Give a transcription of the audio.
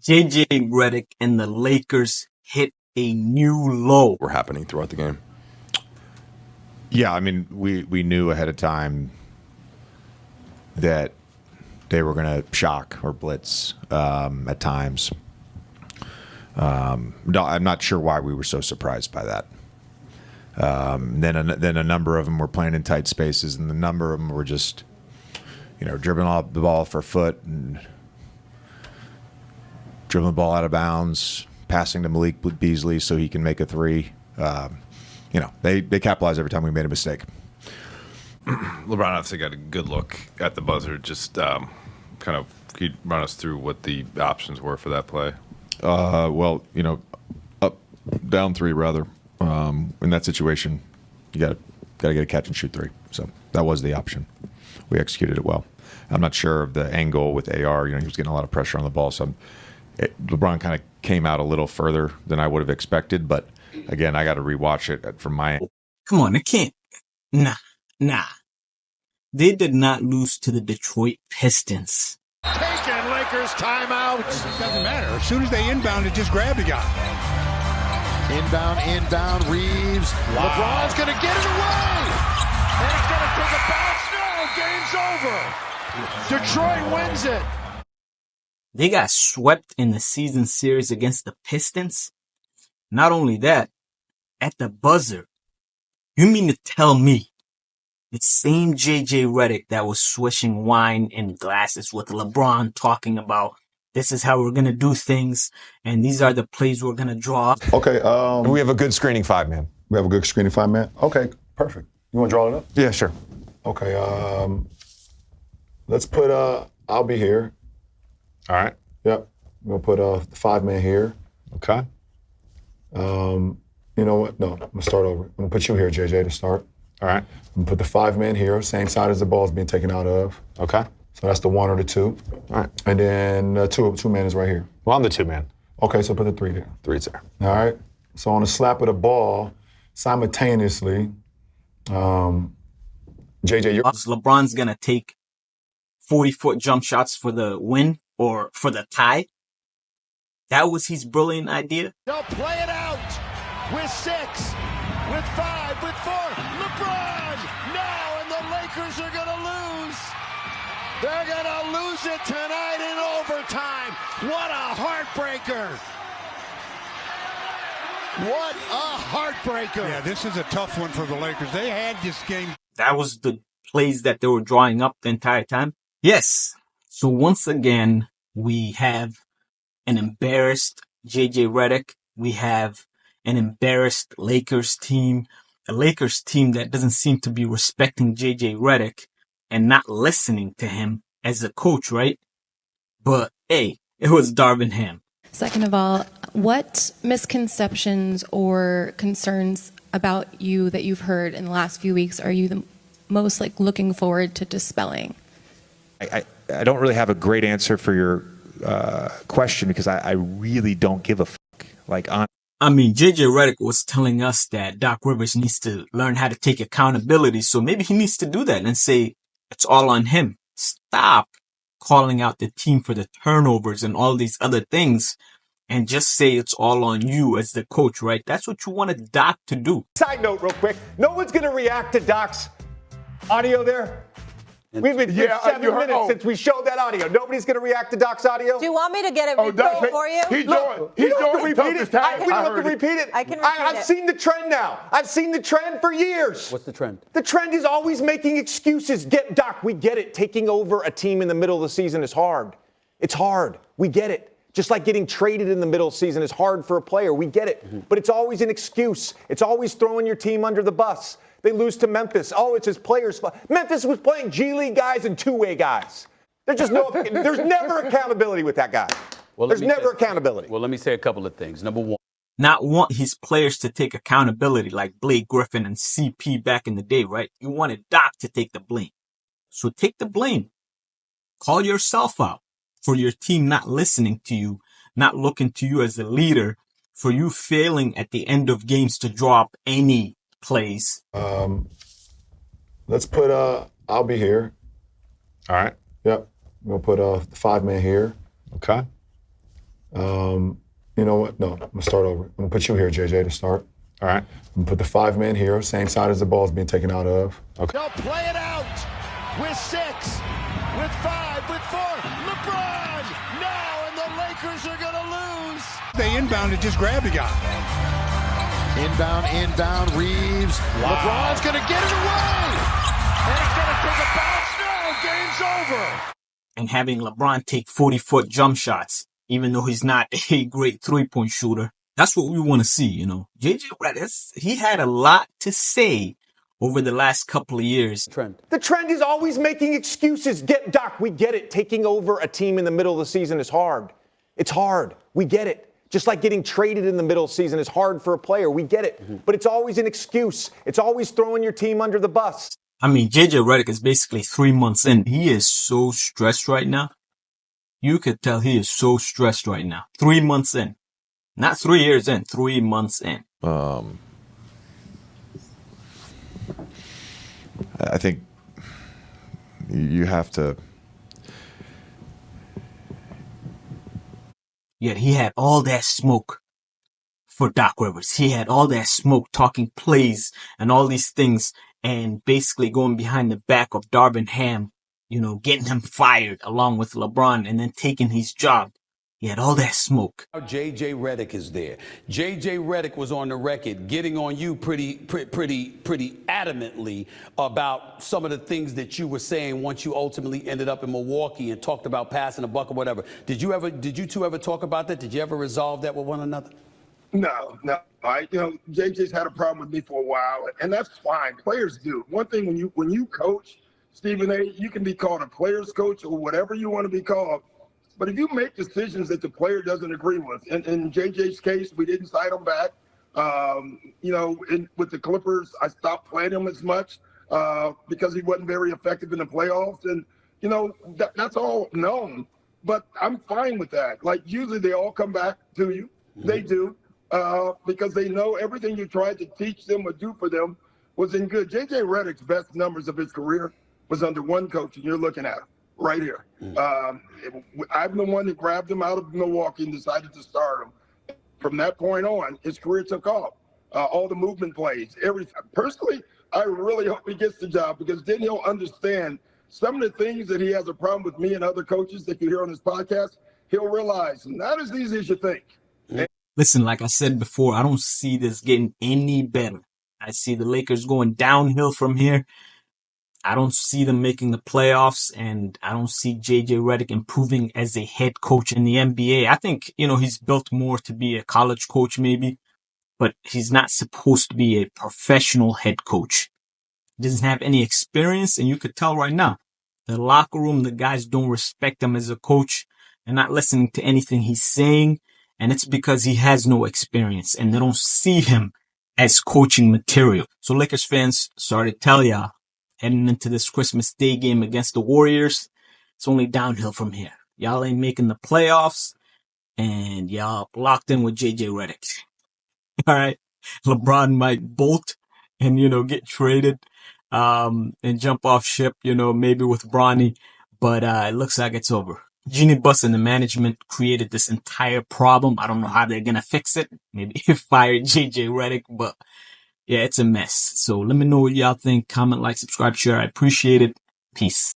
JJ Redick and the Lakers hit a new low. Were happening throughout the game. Yeah, I mean, we knew ahead of time that they were going to shock or blitz at times. I'm not sure why we were so surprised by that. Then a number of them were playing in tight spaces, and the number of them were just, dribbling off the ball for a foot and dribbling the ball out of bounds, passing to Malik Beasley so he can make a three. They capitalized every time we made a mistake. LeBron obviously got a good look at the buzzer. Just kind of, can you run us through what the options were for that play? Up, down three rather. In that situation, you got to get a catch and shoot three. So that was the option. We executed it well. I'm not sure of the angle with AR. He was getting a lot of pressure on the ball. So LeBron kind of came out a little further than I would have expected. But again, I got to rewatch it from my end. Come on, it can't. Nah. They did not lose to the Detroit Pistons. Taking Lakers timeout. It doesn't matter. As soon as they inbound, it just grab the guy. Inbound, Reeves. Wow. LeBron's going to get it away. And he's going to take a bounce. No, game's over. Detroit wins it. They got swept in the season series against the Pistons. Not only that, at the buzzer, you mean to tell me the same JJ Redick that was swishing wine in glasses with LeBron talking about this is how we're going to do things and these are the plays we're going to draw. Okay. We have a good screening five-man. We have a good screening five-man? Okay, perfect. You want to draw it up? Yeah, sure. Okay. Let's put I'll be here. All right. Yep. We'll put the five-man here. Okay. You know what? No, I'm going to start over. I'm going to put you here, JJ, to start. All right. I'm going to put the five-man here, same side as the ball is being taken out of. Okay. So that's the one or the two. All right. And then two-man is right here. Well, I'm the two-man. Okay, so put the three there. Three's there. All right. So on the slap of the ball, simultaneously, JJ, LeBron's going to take 40-foot jump shots for the win or for the tie. That was his brilliant idea. They'll play it out with 6, with 5, with 4. LeBron now, and the Lakers are going to lose. They're going to lose it tonight in overtime. What a heartbreaker. What a heartbreaker. Yeah, this is a tough one for the Lakers. They had this game. That was the plays that they were drawing up the entire time. Yes. So once again, we have an embarrassed JJ Redick. We have an embarrassed Lakers team. A Lakers team that doesn't seem to be respecting JJ Redick and not listening to him as a coach, right? But hey, it was Darvin Ham. Second of all, what misconceptions or concerns about you that you've heard in the last few weeks are you the most looking forward to dispelling? I don't really have a great answer for your question because I really don't give a fuck. I mean, JJ Redick was telling us that Doc Rivers needs to learn how to take accountability. So maybe he needs to do that and say it's all on him. Stop calling out the team for the turnovers and all these other things and just say it's all on you as the coach, right? That's what you wanted Doc to do. Side note real quick. No one's going to react to Doc's audio there. We've been here 7 minutes since we showed that audio. Nobody's going to react to Doc's audio? Do you want me to get it repeated for you? He's doing it. We don't have to repeat it. I can repeat it. I've seen the trend now. I've seen the trend for years. What's the trend? The trend is always making excuses. Doc, we get it. Taking over a team in the middle of the season is hard. It's hard. We get it. Just like getting traded in the middle of the season is hard for a player. We get it. Mm-hmm. But it's always an excuse. It's always throwing your team under the bus. They lose to Memphis. Oh, it's his players' fault. Memphis was playing G League guys and two-way guys. There's never accountability with that guy. There's never accountability. Well, let me say a couple of things. Number one. Not want his players to take accountability like Blake Griffin and CP back in the day, right? You wanted Doc to take the blame. So take the blame. Call yourself out for your team not listening to you, not looking to you as a leader, for you failing at the end of games to draw up any plays. Let's put I'll be here. All right. Yep. We'll put the five-man here. Okay. You know what? No, I'm going to start over. I'm going to put you here, JJ, to start. All right. I'm going to put the 5 men here, same side as the ball is being taken out of. Okay. They'll play it out with 6, with 5, with 4. LeBron now, and the Lakers are going to lose. They inbound and just grab the guy. Inbound, Reeves. Wow. LeBron's going to get it away. And it's going to take a bounce. No, game's over. And having LeBron take 40-foot jump shots, even though he's not a great three-point shooter. That's what we want to see, you know. JJ Redick, he had a lot to say over the last couple of years. The trend is always making excuses. Doc, we get it. Taking over a team in the middle of the season is hard. It's hard. We get it. Just like getting traded in the middle of the season is hard for a player. We get it. But it's always an excuse. It's always throwing your team under the bus. I mean, JJ Redick is basically 3 months in. He is so stressed right now. You could tell he is so stressed right now. 3 months in. Not 3 years in, 3 months in. I think you have to. Yet he had all that smoke for Doc Rivers. He had all that smoke talking plays and all these things and basically going behind the back of Darvin Ham, you know, getting him fired along with LeBron and then taking his job. He had all that smoke. JJ Redick is there. JJ Redick was on the record getting on you pretty adamantly about some of the things that you were saying once you ultimately ended up in Milwaukee and talked about passing a buck or whatever. Did you two ever talk about that? Did you ever resolve that with one another? No. JJ's had a problem with me for a while, and that's fine. Players do. One thing when you coach, Stephen A., you can be called a player's coach or whatever you want to be called. But if you make decisions that the player doesn't agree with, in JJ's case, we didn't cite him back. With the Clippers, I stopped playing him as much because he wasn't very effective in the playoffs. And, that's all known. But I'm fine with that. Like, usually they all come back to you. Mm-hmm. They do. Because they know everything you tried to teach them or do for them was in good. JJ Redick's best numbers of his career was under one coach, and you're looking at him. Right here. I'm the one that grabbed him out of Milwaukee and decided to start him. From that point on, his career took off. All the movement plays, everything. Personally, I really hope he gets the job because then he'll understand some of the things that he has a problem with me and other coaches that you hear on this podcast. He'll realize not as easy as you think. Listen, like I said before, I don't see this getting any better. I see the Lakers going downhill from here. I don't see them making the playoffs, and I don't see JJ Redick improving as a head coach in the NBA. I think, he's built more to be a college coach maybe, but he's not supposed to be a professional head coach. He doesn't have any experience, and you could tell right now. The locker room, the guys don't respect him as a coach. They're not listening to anything he's saying, and it's because he has no experience, and they don't see him as coaching material. So Lakers fans, sorry to tell y'all, heading into this Christmas Day game against the Warriors, it's only downhill from here. Y'all ain't making the playoffs, and y'all locked in with JJ Redick. All right, LeBron might bolt and get traded, and jump off ship, maybe with Bronny, but it looks like it's over. Jeannie Buss and the management created this entire problem. I don't know how they're gonna fix it. Maybe fire JJ Redick, but. Yeah, it's a mess. So let me know what y'all think. Comment, like, subscribe, share. I appreciate it. Peace.